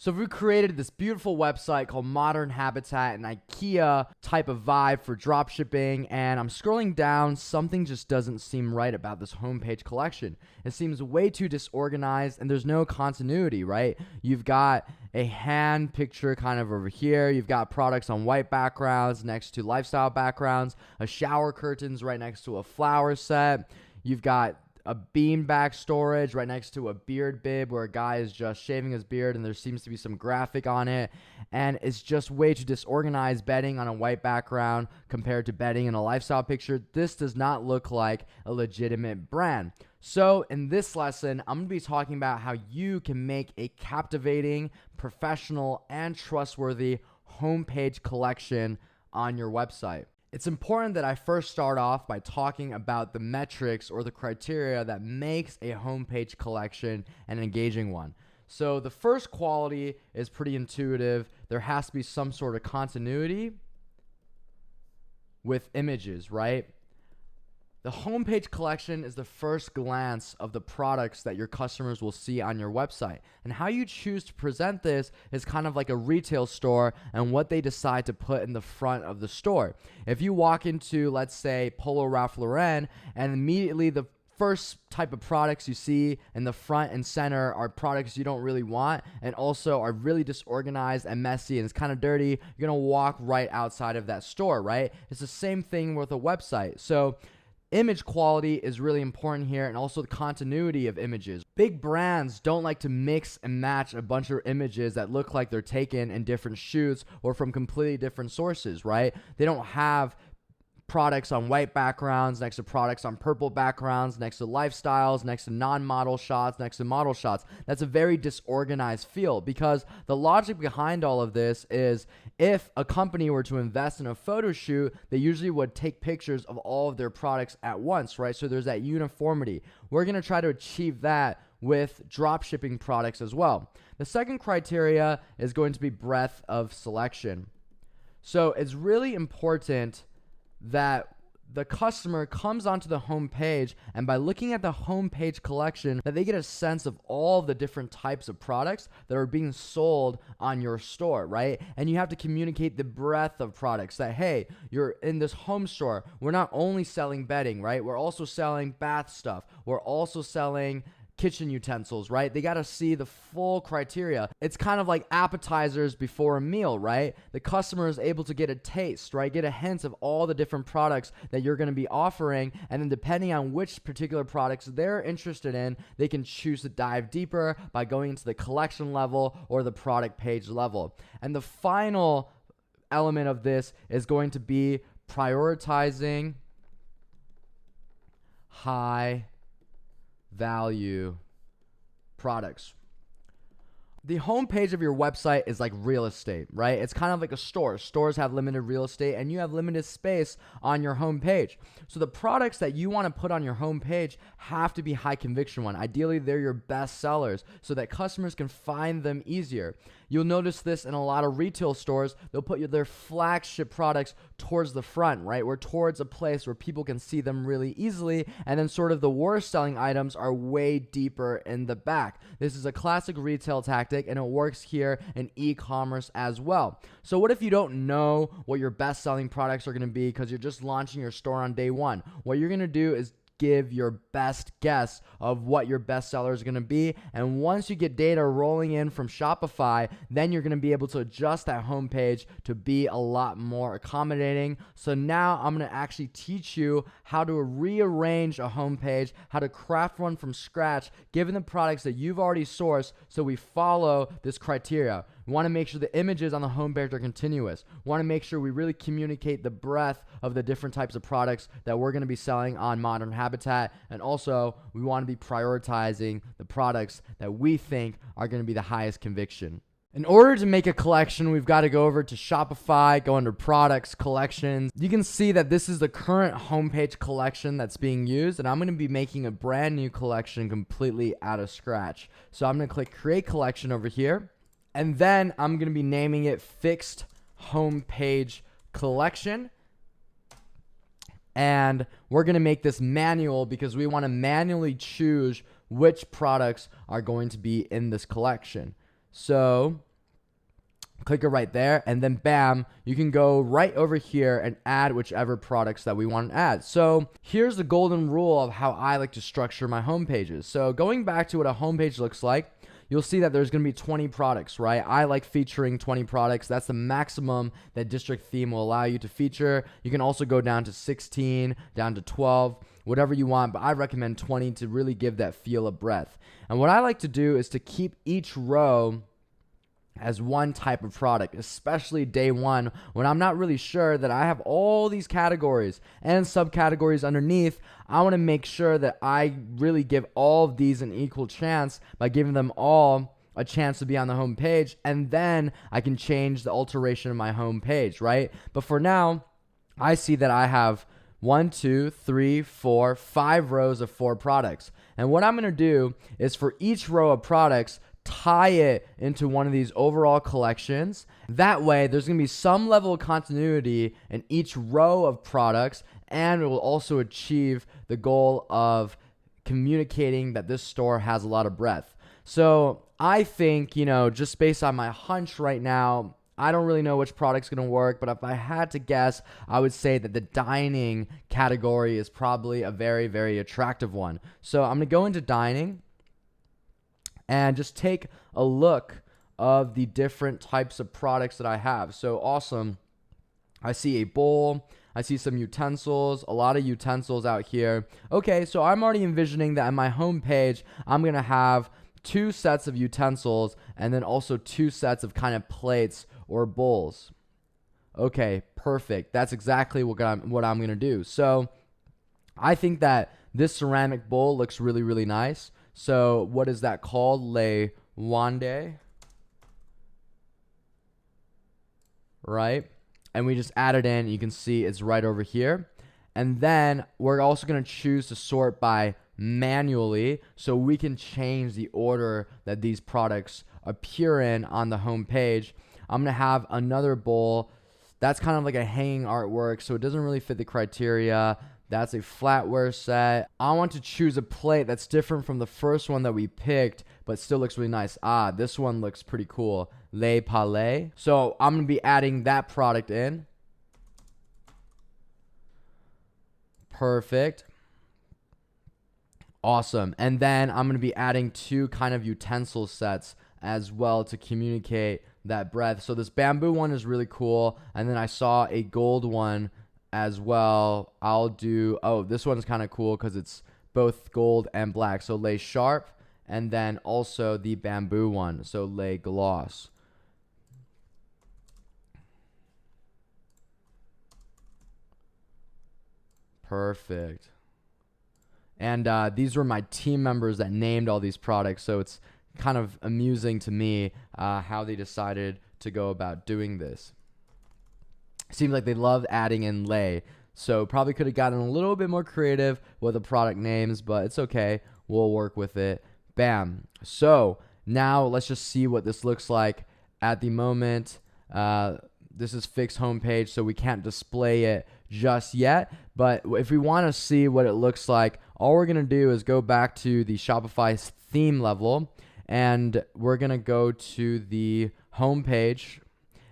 So we created this beautiful website called Modern Habitat, an IKEA type of vibe for dropshipping, and I'm scrolling down. Something just doesn't seem right about this homepage collection. It seems way too disorganized, and there's no continuity, right? You've got a hand picture kind of over here. You've got products on white backgrounds next to lifestyle backgrounds, a shower curtains right next to a flower set. You've got a beanbag storage right next to a beard bib where a guy is just shaving his beard and there seems to be some graphic on it, and it's just way too disorganized. Bedding on a white background compared to bedding in a lifestyle picture. This does not look like a legitimate brand. So in this lesson, I'm going to be talking about how you can make a captivating, professional, and trustworthy homepage collection on your website. It's important that I first start off by talking about the metrics or the criteria that makes a homepage collection an engaging one. So the first quality is pretty intuitive. There has to be some sort of continuity with images, right? The homepage collection is the first glance of the products that your customers will see on your website. And how you choose to present this is kind of like a retail store and what they decide to put in the front of the store. If you walk into, let's say, Polo Ralph Lauren, and immediately the first type of products you see in the front and center are products you don't really want and also are really disorganized and messy and it's kind of dirty, you're going to walk right outside of that store, right? It's the same thing with a website. So image quality is really important here, and also the continuity of images. Big brands don't like to mix and match a bunch of images that look like they're taken in different shoots or from completely different sources, right? They don't have products on white backgrounds next to products on purple backgrounds, next to lifestyles, next to non-model shots, next to model shots. That's a very disorganized feel, because the logic behind all of this is if a company were to invest in a photo shoot, they usually would take pictures of all of their products at once, right? So there's that uniformity. We're going to try to achieve that with drop shipping products as well. The second criteria is going to be breadth of selection. So it's really important that the customer comes onto the home page, and by looking at the home page collection, that they get a sense of all the different types of products that are being sold on your store, right? And you have to communicate the breadth of products that, hey, you're in this home store. We're not only selling bedding, right? We're also selling bath stuff. We're also selling kitchen utensils, right? They got to see the full criteria. It's kind of like appetizers before a meal, right? The customer is able to get a taste, right? Get a hint of all the different products that you're going to be offering. And then depending on which particular products they're interested in, they can choose to dive deeper by going into the collection level or the product page level. And the final element of this is going to be prioritizing high value products. The homepage of your website is like real estate, right? It's kind of like a store. Stores have limited real estate and you have limited space on your homepage. So the products that you want to put on your homepage have to be high conviction one. Ideally, they're your best sellers so that customers can find them easier. You'll notice this in a lot of retail stores. They'll put their flagship products towards the front, right? Or towards a place where people can see them really easily. And then sort of the worst selling items are way deeper in the back. This is a classic retail tactic, and it works here in e-commerce as well. So what if you don't know what your best selling products are going to be because you're just launching your store on day one? What you're going to do is give your best guess of what your best seller is going to be. And once you get data rolling in from Shopify, then you're going to be able to adjust that homepage to be a lot more accommodating. So now I'm going to actually teach you how to rearrange a homepage, how to craft one from scratch, given the products that you've already sourced, so we follow this criteria. We want to make sure the images on the homepage are continuous. We want to make sure we really communicate the breadth of the different types of products that we're going to be selling on Modern Habitat. And also, we want to be prioritizing the products that we think are going to be the highest conviction. In order to make a collection, we've got to go over to Shopify, go under products, collections. You can see that this is the current homepage collection that's being used, and I'm going to be making a brand new collection completely out of scratch. So I'm going to click create collection over here. And then I'm going to be naming it Fixed Homepage Collection. And we're going to make this manual because we want to manually choose which products are going to be in this collection. So Click it right there, and then bam, you can go right over here and add whichever products that we want to add. So here's the golden rule of how I like to structure my home pages. So going back to what a homepage looks like, you'll see that there's going to be 20 products, right? I like featuring 20 products. That's the maximum that District Theme will allow you to feature. You can also go down to 16, down to 12, whatever you want, but I recommend 20 to really give that feel of breadth. And what I like to do is to keep each row as one type of product, especially day one when I'm not really sure that I have all these categories and subcategories underneath. I want to make sure that I really give all of these an equal chance by giving them all a chance to be on the home page, and then I can change the alteration of my home page, right? But for now, I see that I have 1, 2, 3, 4, 5 rows of 4 products. And what I'm going to do is for each row of products, tie it into one of these overall collections. That way, there's going to be some level of continuity in each row of products, and it will also achieve the goal of communicating that this store has a lot of breadth. So I think, just based on my hunch right now, I don't really know which product's going to work, but if I had to guess, I would say that the dining category is probably a very, very attractive one. So I'm going to go into dining and just take a look of the different types of products that I have. So awesome. I see a bowl. I see some utensils, a lot of utensils out here. Okay, so I'm already envisioning that on my home page, I'm going to have 2 sets of utensils and then also 2 sets of kind of plates or bowls. Okay, perfect. That's exactly what I'm going to do. So I think that this ceramic bowl looks really, really nice. So what is that called? Le Wande, right? And we just add it in. You can see it's right over here. And then we're also going to choose to sort by manually, so we can change the order that these products appear in on the home page. I'm going to have another bowl. That's kind of like a hanging artwork, so it doesn't really fit the criteria. That's a flatware set. I want to choose a plate that's different from the first one that we picked, but still looks really nice. This one looks pretty cool. Le Palais. So I'm going to be adding that product in. Perfect. Awesome. And then I'm going to be adding 2 kind of utensil sets as well to communicate that breadth. So this bamboo one is really cool. And then I saw a gold one as well. I'll do, this one's kind of cool because it's both gold and black. So Le Sharp, and then also the bamboo one. So Le Gloss. Perfect. And these were my team members that named all these products. So it's kind of amusing to me how they decided to go about doing this. Seems like they loved adding in lay. So probably could have gotten a little bit more creative with the product names, but it's okay. We'll work with it. Bam. So now let's just see what this looks like at the moment. This is fixed homepage, so we can't display it just yet. But if we want to see what it looks like, all we're going to do is go back to the Shopify theme level, and we're going to go to the homepage.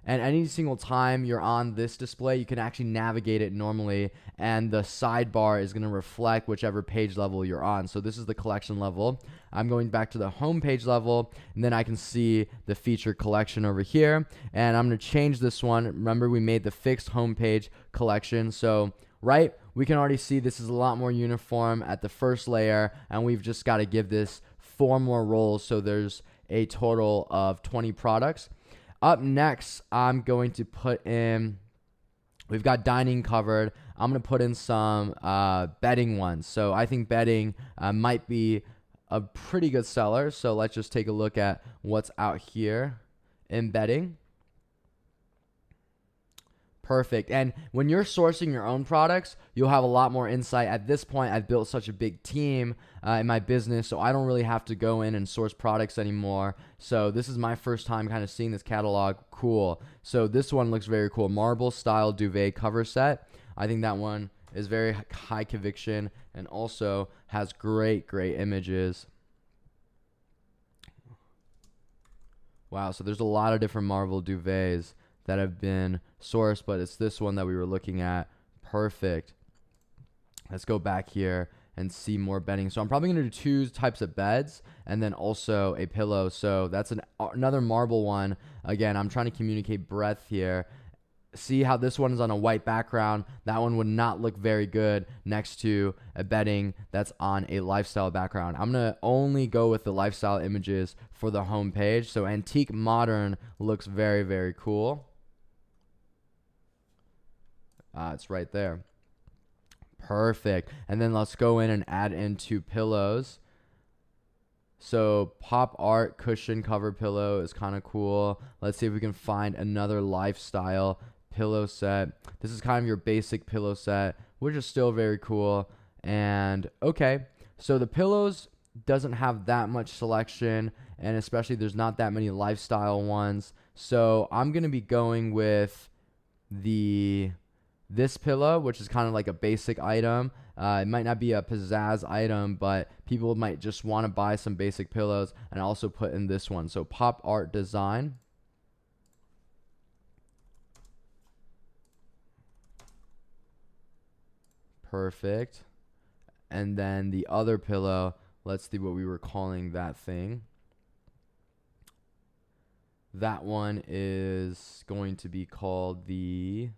And any single time you're on this display, you can actually navigate it normally, and the sidebar is going to reflect whichever page level you're on. So this is the collection level. I'm going back to the homepage level, and then I can see the featured collection over here. And I'm going to change this one. Remember, we made the fixed homepage collection. So, right, we can already see this is a lot more uniform at the first layer, and we've just got to give this 4 more rows. So there's a total of 20 products. Up next, I'm going to put in, we've got dining covered. I'm going to put in some bedding ones. So I think bedding might be a pretty good seller. So let's just take a look at what's out here in bedding. Perfect. And when you're sourcing your own products, you'll have a lot more insight. At this point, I've built such a big team in my business, so I don't really have to go in and source products anymore. So this is my first time kind of seeing this catalog. Cool. So this one looks very cool. Marble style duvet cover set. I think that one is very high conviction and also has great, great images. Wow, so there's a lot of different Marvel duvets that have been sourced, but it's this one that we were looking at. Perfect. Let's go back here and see more bedding. So I'm probably going to do 2 types of beds and then also a pillow. So that's another marble one. Again, I'm trying to communicate breadth here. See how this one is on a white background. That one would not look very good next to a bedding that's on a lifestyle background. I'm going to only go with the lifestyle images for the home page. So antique modern looks very, very cool. It's right there. Perfect. And then let's go in and add in 2 pillows. So pop art cushion cover pillow is kind of cool. Let's see if we can find another lifestyle pillow set. This is kind of your basic pillow set, which is still very cool. And okay, so the pillows doesn't have that much selection, and especially there's not that many lifestyle ones. So I'm going to be going with this pillow, which is kind of like a basic item. It might not be a pizzazz item, but people might just want to buy some basic pillows, and also put in this one. So pop art design. Perfect. And then the other pillow, let's see what we were calling that thing. That one is going to be called the,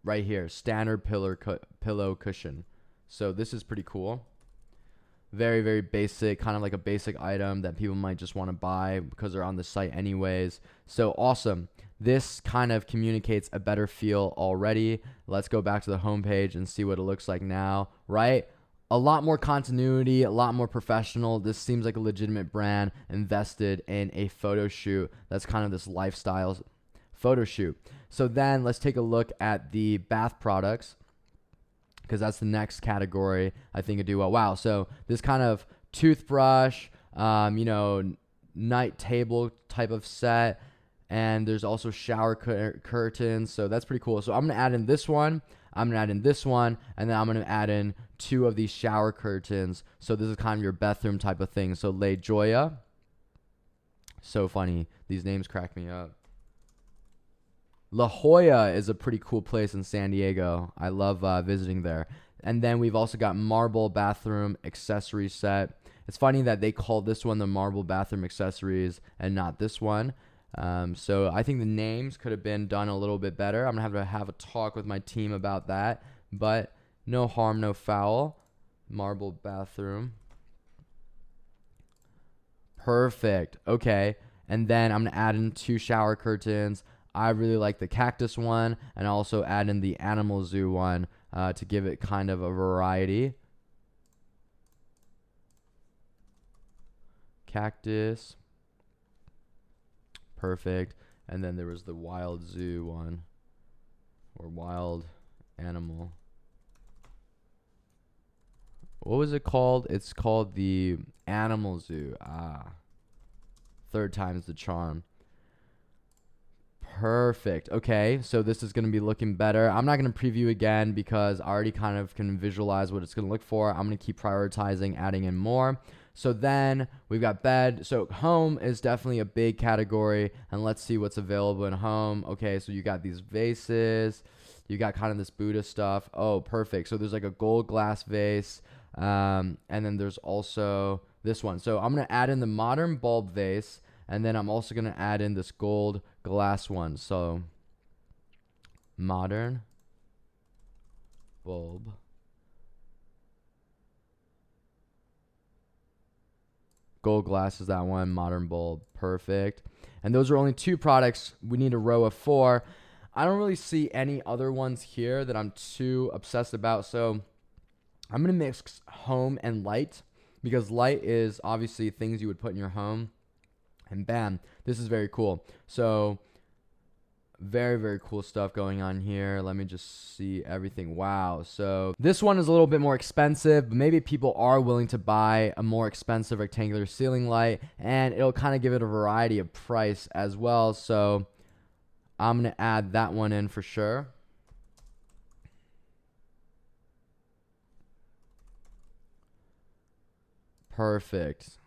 right here, standard pillow cushion. So this is pretty cool. Very, very basic, kind of like a basic item that people might just want to buy because they're on the site anyways. So awesome. This kind of communicates a better feel already. Let's go back to the homepage and see what it looks like now, right? A lot more continuity, a lot more professional. This seems like a legitimate brand invested in a photo shoot. That's kind of this lifestyle photo shoot. So then let's take a look at the bath products, because that's the next category I think would do well. Wow, so this kind of toothbrush, night table type of set, and there's also shower curtains, so that's pretty cool. So I'm going to add in this one, I'm going to add in this one, and then I'm going to add in 2 of these shower curtains. So this is kind of your bathroom type of thing. So La Jolla. So funny. These names crack me up. La Jolla is a pretty cool place in San Diego. I love visiting there. And then we've also got marble bathroom accessory set. It's funny that they call this one the marble bathroom accessories and not this one. So I think the names could have been done a little bit better. I'm going to have a talk with my team about that. But no harm, no foul. Marble bathroom. Perfect. Okay. And then I'm going to add in 2 shower curtains. I really like the cactus one, and also add in the animal zoo one to give it kind of a variety. Cactus. Perfect. And then there was the wild zoo one, or wild animal. What was it called? It's called the animal zoo. 3rd time's the charm. Perfect. Okay, so this is going to be looking better. I'm not going to preview again because I already kind of can visualize what it's going to look for. I'm going to keep prioritizing adding in more. So then we've got bed. So home is definitely a big category, and let's see what's available in home. Okay, so you got these vases. You got kind of this Buddha stuff. Oh, perfect. So there's like a gold glass vase, and then there's also this one. So I'm going to add in the modern bulb vase, and then I'm also going to add in this gold glass one. So modern bulb. Gold glass is that one. Modern bulb. Perfect. And those are only 2 products. We need a row of 4. I don't really see any other ones here that I'm too obsessed about. So I'm going to mix home and light, because light is obviously things you would put in your home. And bam, this is very cool. So very, very cool stuff going on here. Let me just see everything. Wow. So this one is a little bit more expensive, but maybe people are willing to buy a more expensive rectangular ceiling light, and it'll kind of give it a variety of price as well. So I'm going to add that one in for sure. Perfect.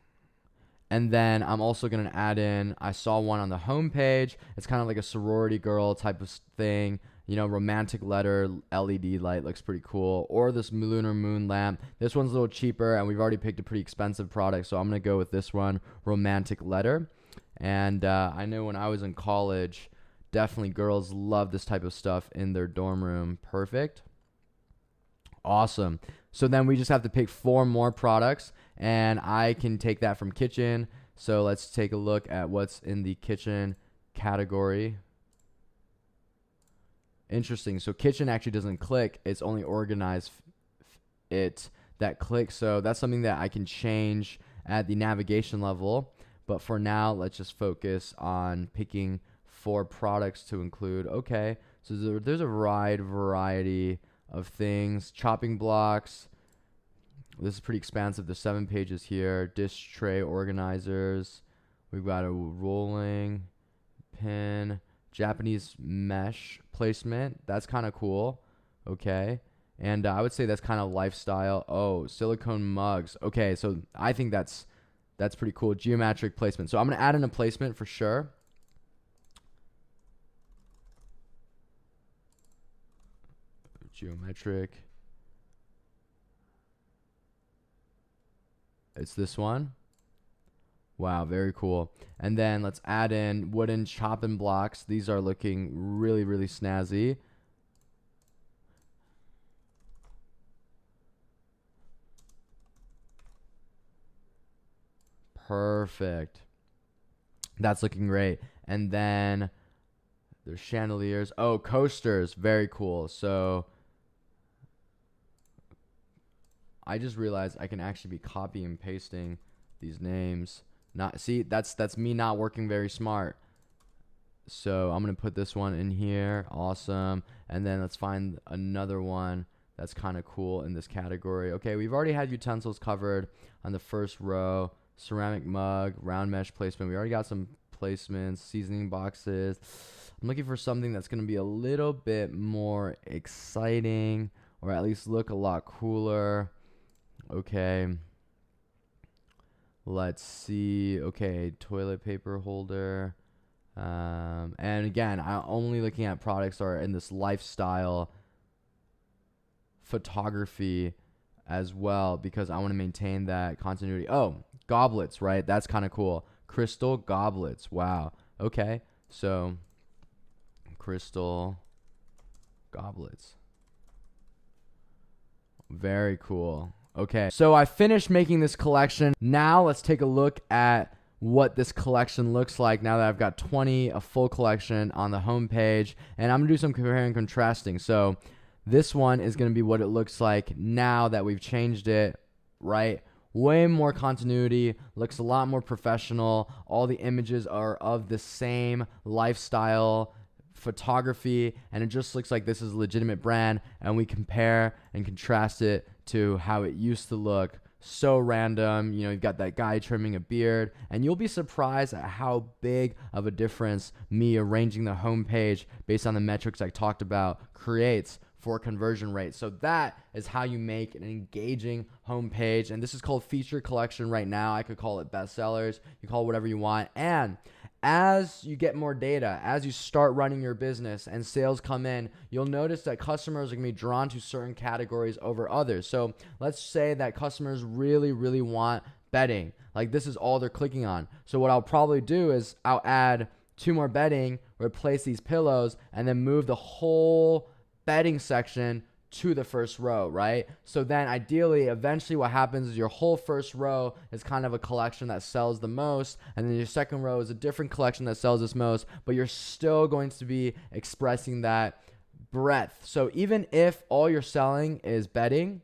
And then I'm also going to add in, I saw one on the homepage. It's kind of like a sorority girl type of thing. You know, romantic letter LED light looks pretty cool. Or this lunar moon lamp. This one's a little cheaper, and we've already picked a pretty expensive product, so I'm going to go with this one, romantic letter. And I know when I was in college, definitely girls love this type of stuff in their dorm room. Perfect. Awesome. So then we just have to pick 4 more products, and I can take that from kitchen. So let's take a look at what's in the kitchen category. Interesting. So kitchen actually doesn't click. It's only organized that clicks. So that's something that I can change at the navigation level. But for now, let's just focus on picking 4 products to include. Okay. So there's a wide variety of things. Chopping blocks. This is pretty expansive. There's 7 pages here. Dish tray organizers. We've got a rolling pin. Japanese mesh placement. That's kind of cool. Okay. And I would say that's kind of lifestyle. Oh, silicone mugs. Okay. So I think that's pretty cool. Geometric placement. So I'm going to add in a placement for sure. Geometric. It's this one. Wow, very cool. And then let's add in wooden chopping blocks. These are looking really, really snazzy. Perfect. That's looking great. And then there's chandeliers. Oh, coasters. Very cool. So I just realized I can actually be copying and pasting these names. That's me not working very smart. So I'm gonna put this one in here. Awesome. And then let's find another one that's kind of cool in this category. Okay, we've already had utensils covered on the first row. Ceramic mug, round mesh placement. We already got some placements, seasoning boxes. I'm looking for something that's gonna be a little bit more exciting, or at least look a lot cooler. Okay. Let's see. Okay, toilet paper holder. And again, I'm only looking at products that are in this lifestyle photography as well, because I want to maintain that continuity. Oh, goblets, right? That's kind of cool. Crystal goblets. Wow. Okay. So, crystal goblets. Very cool. Okay, so I finished making this collection. Now let's take a look at what this collection looks like now that I've got a full collection on the home page. And I'm going to do some comparing and contrasting. So this one is going to be what it looks like now that we've changed it, right? Way more continuity, looks a lot more professional. All the images are of the same lifestyle photography, and it just looks like this is a legitimate brand, and we compare and contrast it to how it used to look. So random. You know, you've got that guy trimming a beard, and you'll be surprised at how big of a difference me arranging the homepage based on the metrics I talked about creates for conversion rate. So that is how you make an engaging homepage, and this is called feature collection right now. I could call it bestsellers. You call it whatever you want. And as you get more data, as you start running your business and sales come in, you'll notice that customers are going to be drawn to certain categories over others. So let's say that customers really, really want bedding. Like this is all they're clicking on. So what I'll probably do is I'll add 2 more bedding, replace these pillows, and then move the whole bedding section to the first row, right? So then ideally, eventually what happens is your whole first row is kind of a collection that sells the most, and then your second row is a different collection that sells the most, but you're still going to be expressing that breadth. So even if all you're selling is bedding,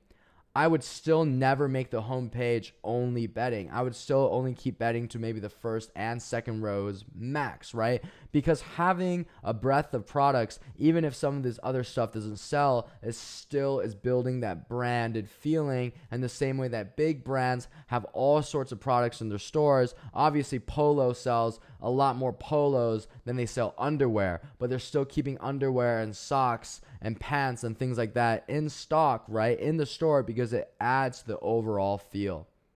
I would still never make the homepage only bedding. I would still only keep bedding to maybe the first and second rows max, right? Because having a breadth of products, even if some of this other stuff doesn't sell, is building that branded feeling. And the same way that big brands have all sorts of products in their stores, obviously Polo sells a lot more polos than they sell underwear, but they're still keeping underwear and socks and pants and things like that in stock, right, in the store, because it adds to the overall feel.